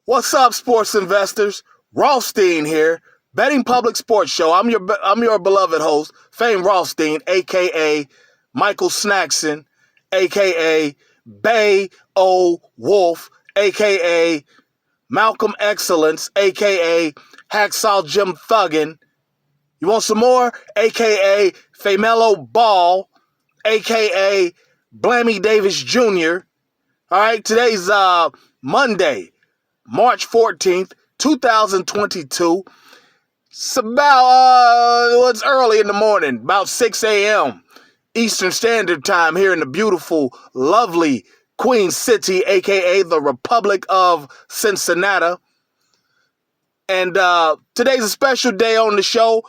What's up, sports investors? Rothstein here, Betting Public Sports Show. I'm your beloved host, Fame Rothstein, aka Michael Snackson, aka Bay O Wolf, aka Malcolm Excellence, aka Hacksaw Jim Thuggin. You want some more? Aka Famelo Ball, aka Blammy Davis Jr. All right, today's Monday, March 14th, 2022. It's about, it's early in the morning, about 6 a.m. Eastern Standard Time here in the beautiful, lovely Queen City, a.k.a. the Republic of Cincinnati. And today's a special day on the show.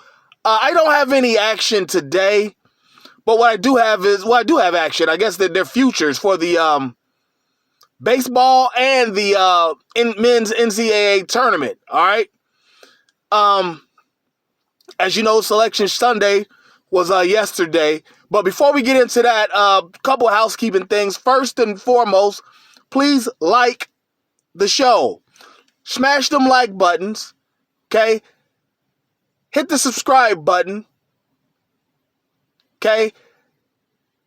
I don't have any action today, but what I do have action. I guess that they're futures for the baseball and the men's NCAA tournament. All right. As you know, Selection Sunday was yesterday. But before we get into that, a couple housekeeping things. First and foremost, please like the show. Smash them like buttons. Okay. Hit the subscribe button. Okay.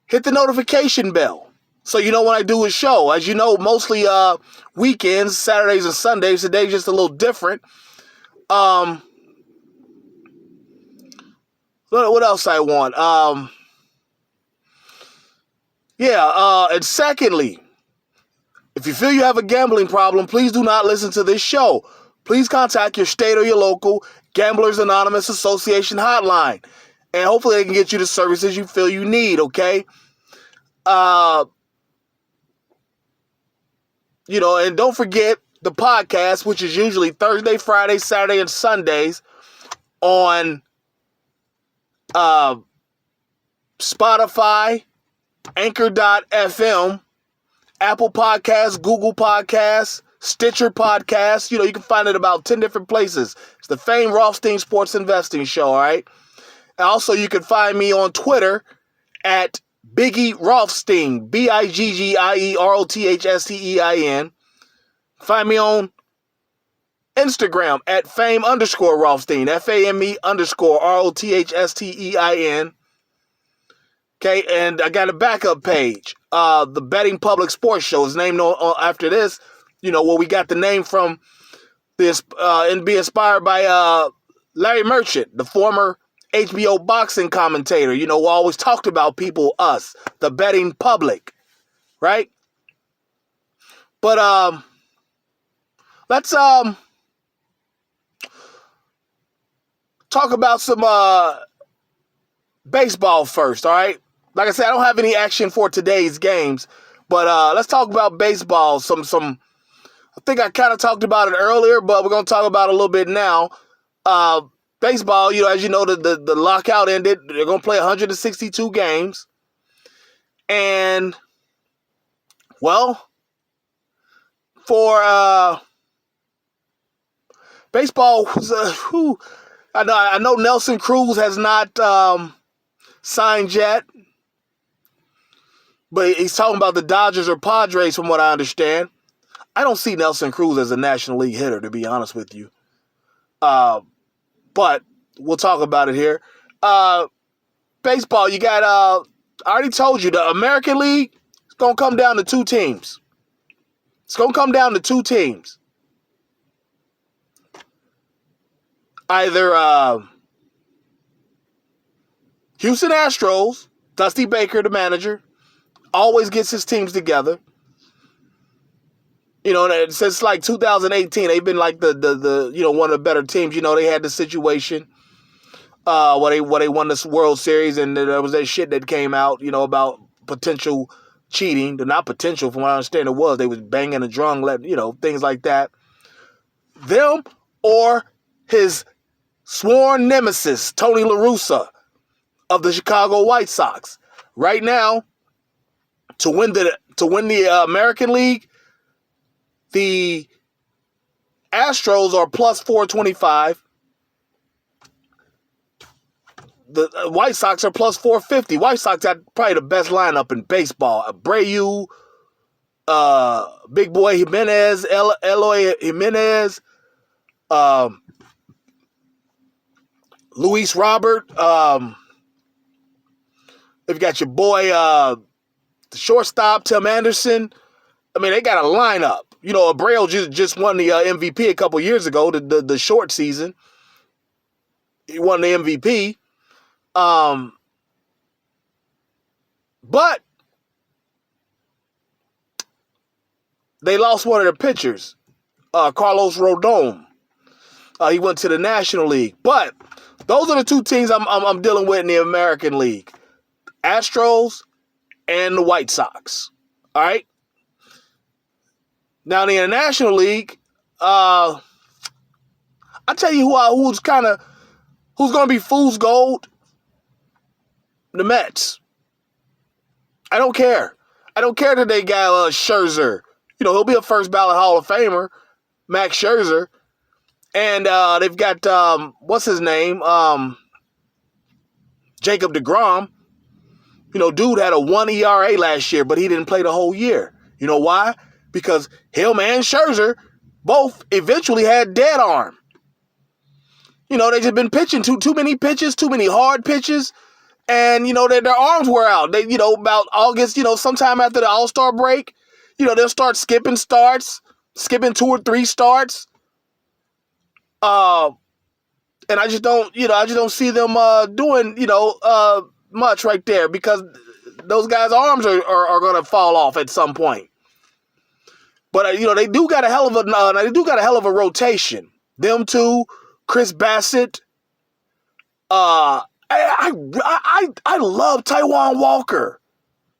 Hit the notification bell. So you know when I do a show. As you know, mostly weekends, Saturdays and Sundays. Today's just a little different. What else I want? And secondly, if you feel you have a gambling problem, please do not listen to this show. Please contact your state or your local Gamblers Anonymous Association hotline. And hopefully they can get you the services you feel you need, okay? And don't forget the podcast, which is usually Thursday, Friday, Saturday, and Sundays on Spotify, Anchor.fm, Apple Podcasts, Google Podcasts, Stitcher Podcasts. You can find it about 10 different places. It's the Fame Rothstein Sports Investing Show, all right? And also, you can find me on Twitter at Biggie Rothstein, BIGGIEROTHSTEIN. Find me on Instagram at Fame_Rothstein, FAME_ROTHSTEIN. Okay, and I got a backup page. The Betting Public Sports Show is named after this, where we got the name from this and be inspired by Larry Merchant, the former HBO boxing commentator, who always talked about people, us, the betting public, right? But let's talk about some baseball first, all right? Like I said, I don't have any action for today's games, but let's talk about baseball. I think I kind of talked about it earlier, but we're going to talk about it a little bit now. Baseball, as you know, the lockout ended. They're going to play 162 games. And, well, for baseball, I know Nelson Cruz has not signed yet. But he's talking about the Dodgers or Padres, from what I understand. I don't see Nelson Cruz as a National League hitter, to be honest with you. But we'll talk about it here. Baseball, you got, I already told you, the American League, it's going to come down to two teams. Either Houston Astros, Dusty Baker, the manager, always gets his teams together. Since like 2018, they've been like the one of the better teams. They had the situation where they won this World Series, and there was that shit that came out, about potential cheating. Not potential, from what I understand, it was. They was banging a drum, things like that. Them or his sworn nemesis, Tony La Russa of the Chicago White Sox. Right now, to win the American League, the Astros are plus 425. The White Sox are plus 450. White Sox got probably the best lineup in baseball. Abreu, Big Boy Jimenez, Eloy Jimenez, Luis Robert. If you got your boy, the shortstop, Tim Anderson. I mean, they got a lineup. You know, Abreu just won the MVP a couple years ago, the short season. He won the MVP. But they lost one of their pitchers, Carlos Rodon. He went to the National League. But those are the two teams I'm dealing with in the American League. Astros and the White Sox. All right? Now, in the International League, I tell you who's going to be fool's gold. The Mets. I don't care. I don't care that they got Scherzer. You know, he'll be a first ballot Hall of Famer, Max Scherzer. And they've got, what's his name? Jacob deGrom. You know, dude had a 1 ERA last year, but he didn't play the whole year. You know why? Because him and Scherzer both eventually had dead arm. You know, they just been pitching too many pitches, too many hard pitches, and, you know, their arms were out. They, you know, about August, you know, sometime after the All-Star break, you know, they'll start skipping 2 or 3 starts. And I just don't see them doing, you know, much right there because those guys' arms are going to fall off at some point. But you know, they do got a hell of a rotation. Them two, Chris Bassett. I love Taijuan Walker,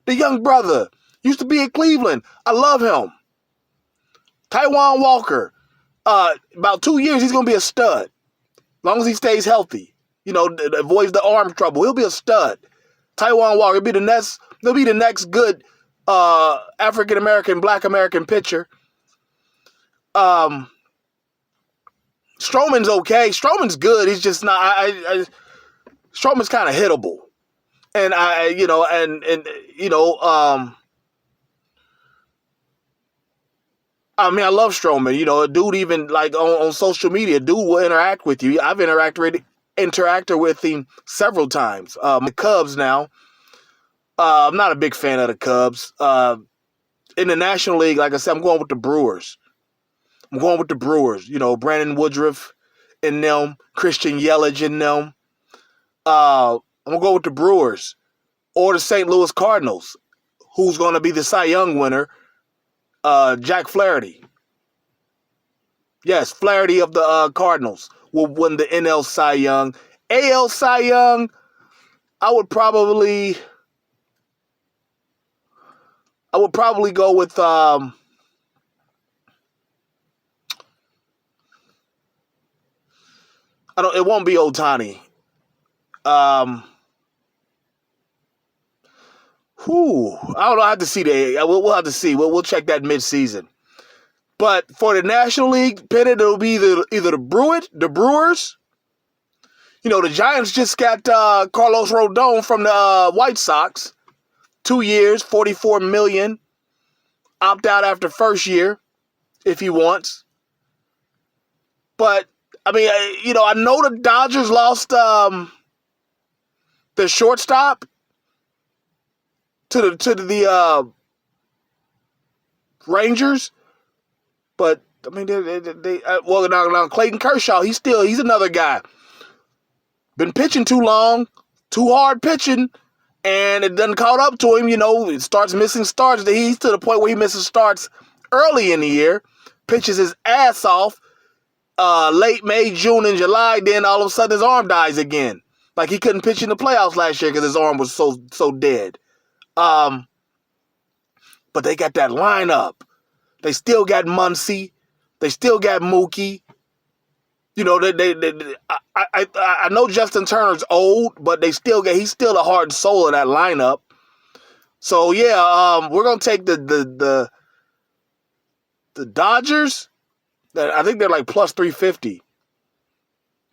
the young brother. Used to be in Cleveland. I love him. Taijuan Walker. About 2 years, he's gonna be a stud. As long as he stays healthy. You know, avoids the arm trouble. He'll be a stud. Taijuan Walker will be the next good African American, Black American pitcher. Stroman's okay. Stroman's good. He's just not. Stroman's kind of hittable, and I mean, I love Stroman. You know, a dude even like on social media, dude will interact with you. I've interacted with him several times. The Cubs now. I'm not a big fan of the Cubs. In the National League, like I said, I'm going with the Brewers. You know, Brandon Woodruff in them, Christian Yelich in them. I'm going to go with the Brewers or the St. Louis Cardinals. Who's going to be the Cy Young winner? Jack Flaherty. Yes, Flaherty of the Cardinals will win the NL Cy Young. AL Cy Young, I would probably go with it won't be Ohtani. I don't know. I have to see we'll have to see. We'll check that mid-season. But for the National League pennant, it'll be either the Brewers. You know, the Giants just got Carlos Rodon from the White Sox. 2 years, $44 million. Opt out after first year, if he wants. But I mean, you know, I know the Dodgers lost their shortstop to the Rangers, but I mean, now Clayton Kershaw, he's another guy. Been pitching too long, too hard pitching, and it doesn't caught up to him. You know, it starts missing starts. He's to the point where he misses starts early in the year, pitches his ass off. Late May, June, and July, then all of a sudden his arm dies again. Like he couldn't pitch in the playoffs last year because his arm was so dead. But they got that lineup. They still got Muncy. They still got Mookie. You know, I know Justin Turner's old, but he's still the heart and soul of that lineup. So yeah, we're gonna take the Dodgers. I think they're like plus 350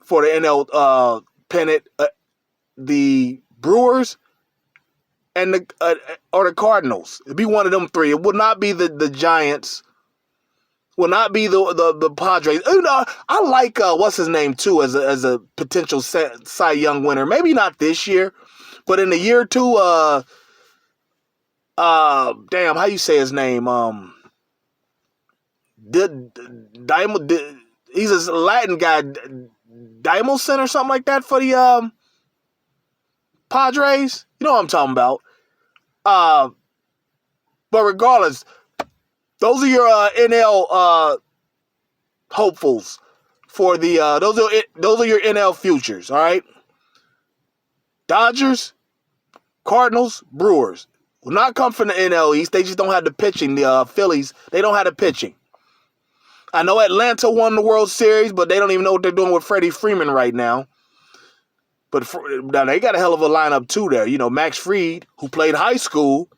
for the NL pennant. The Brewers and or the Cardinals. It'd be one of them three. It would not be the Giants. Will not be the Padres. You know, I like what's his name too as a potential Cy Young winner. Maybe not this year, but in a year or two. Damn, how you say his name? He's a Latin guy, Dimolson or something like that for the Padres. You know what I'm talking about. But regardless, those are your NL hopefuls for the those are your NL futures. All right, Dodgers, Cardinals, Brewers will not come from the NL East. They just don't have the pitching. The Phillies, they don't have the pitching. I know Atlanta won the World Series, but they don't even know what they're doing with Freddie Freeman right now. But now they got a hell of a lineup too there. You know, Max Fried, who played high school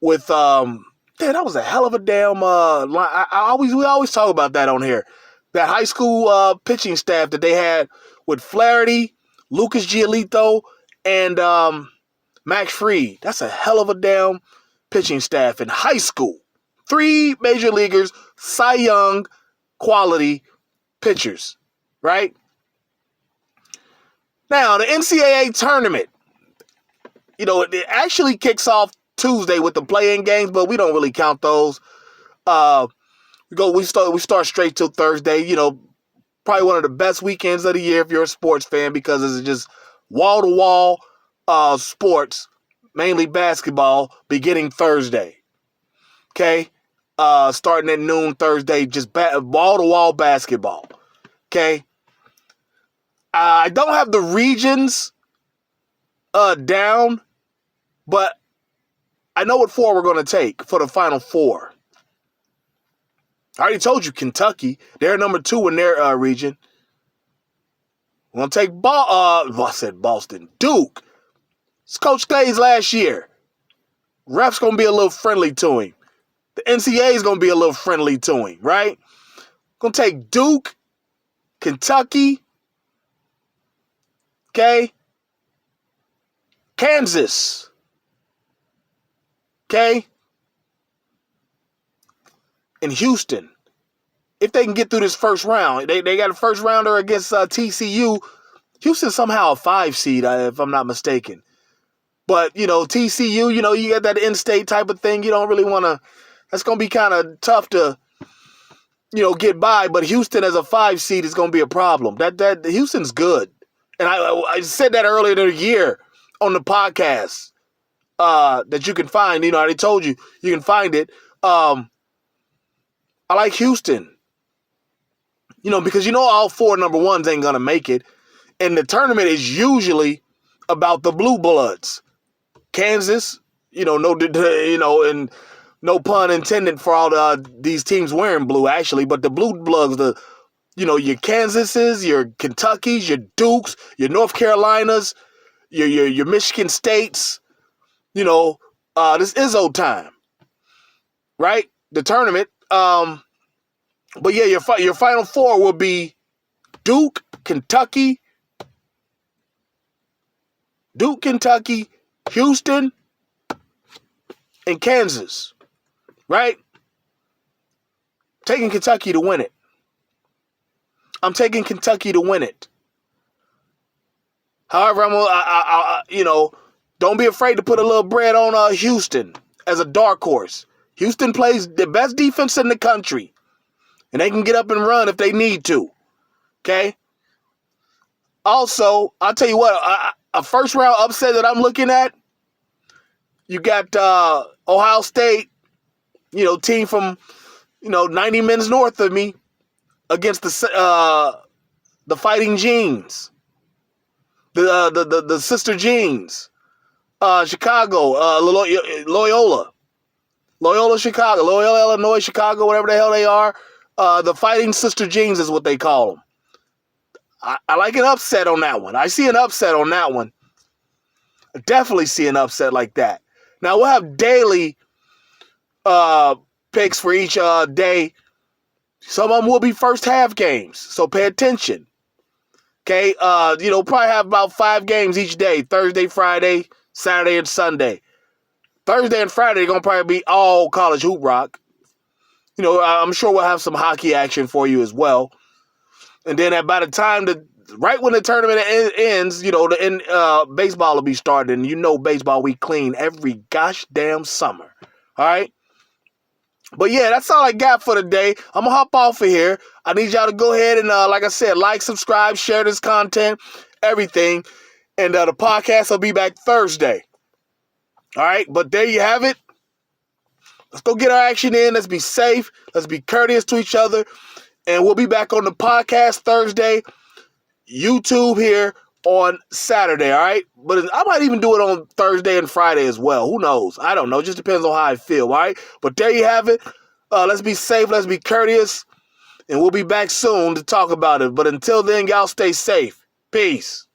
with damn, that was a hell of a damn line. We always talk about that on here. That high school pitching staff that they had with Flaherty, Lucas Giolito, and Max Fried. That's a hell of a damn pitching staff in high school. 3 major leaguers, Cy Young quality pitchers, right? Now, the NCAA tournament, you know, it actually kicks off Tuesday with the play-in games, but we don't really count those. We start straight till Thursday. You know, probably one of the best weekends of the year if you're a sports fan because it's just wall-to-wall sports, mainly basketball, beginning Thursday. Okay? Starting at noon Thursday, just wall-to-wall basketball. Okay? I don't have the regions down, but I know what 4 we're going to take for the Final Four. I already told you Kentucky. They're number 2 in their region. We're going to take I said Boston. Duke. It's Coach Clay's last year. Ref's going to be a little friendly to him. The NCAA is going to be a little friendly to him, right? Going to take Duke, Kentucky, okay? Kansas, okay? And Houston. If they can get through this first round. They got a first rounder against TCU. Houston's somehow a 5 seed, if I'm not mistaken. But, you know, TCU, you know, you got that in-state type of thing. You don't really want to. That's going to be kind of tough to, you know, get by. But Houston as a 5 seed is going to be a problem. That Houston's good. And I said that earlier in the year on the podcast that you can find. You know, I already told you can find it. I like Houston. You know, because you know all 4 number 1s ain't going to make it. And the tournament is usually about the blue bloods. Kansas, you know, and no pun intended for all these teams wearing blue, actually, but the blue bloods, your Kansases, your Kentuckys, your Dukes, your North Carolinas, your Michigan States, you know, this Izzo time, right? The tournament. But yeah, your Final Four will be Duke, Kentucky, Houston, and Kansas. Right? Taking Kentucky to win it. I'm taking Kentucky to win it. However, don't be afraid to put a little bread on Houston as a dark horse. Houston plays the best defense in the country. And they can get up and run if they need to. Okay? Also, I'll tell you what, a first round upset that I'm looking at, you got Ohio State, you know, team from, 90 minutes north of me against the Fighting Jeans, the Sister Jeans, Chicago, Loyola, Chicago, Loyola, Illinois, Chicago, whatever the hell they are. The Fighting Sister Jeans is what they call them. I like an upset on that one. I see an upset on that one. I definitely see an upset like that. Now, we'll have daily picks for each day. Some of them will be first half games, so pay attention. Okay, probably have about 5 games each day, Thursday, Friday, Saturday and Sunday. Thursday and Friday, they're going to probably be all college hoop rock. You know, I'm sure we'll have some hockey action for you as well. And then by the time right when the tournament ends, you know, baseball will be starting. And you know baseball, we clean every gosh damn summer. All right? But yeah, that's all I got for today. I'm going to hop off of here. I need y'all to go ahead and, like I said, like, subscribe, share this content, everything. And the podcast will be back Thursday. All right? But there you have it. Let's go get our action in. Let's be safe. Let's be courteous to each other. And we'll be back on the podcast Thursday. YouTube here on Saturday, all right? But I might even do it on Thursday and Friday as well. Who knows? I don't know. It just depends on how I feel, all right? But there you have it. Let's be safe. Let's be courteous. And we'll be back soon to talk about it. But until then, y'all stay safe. Peace.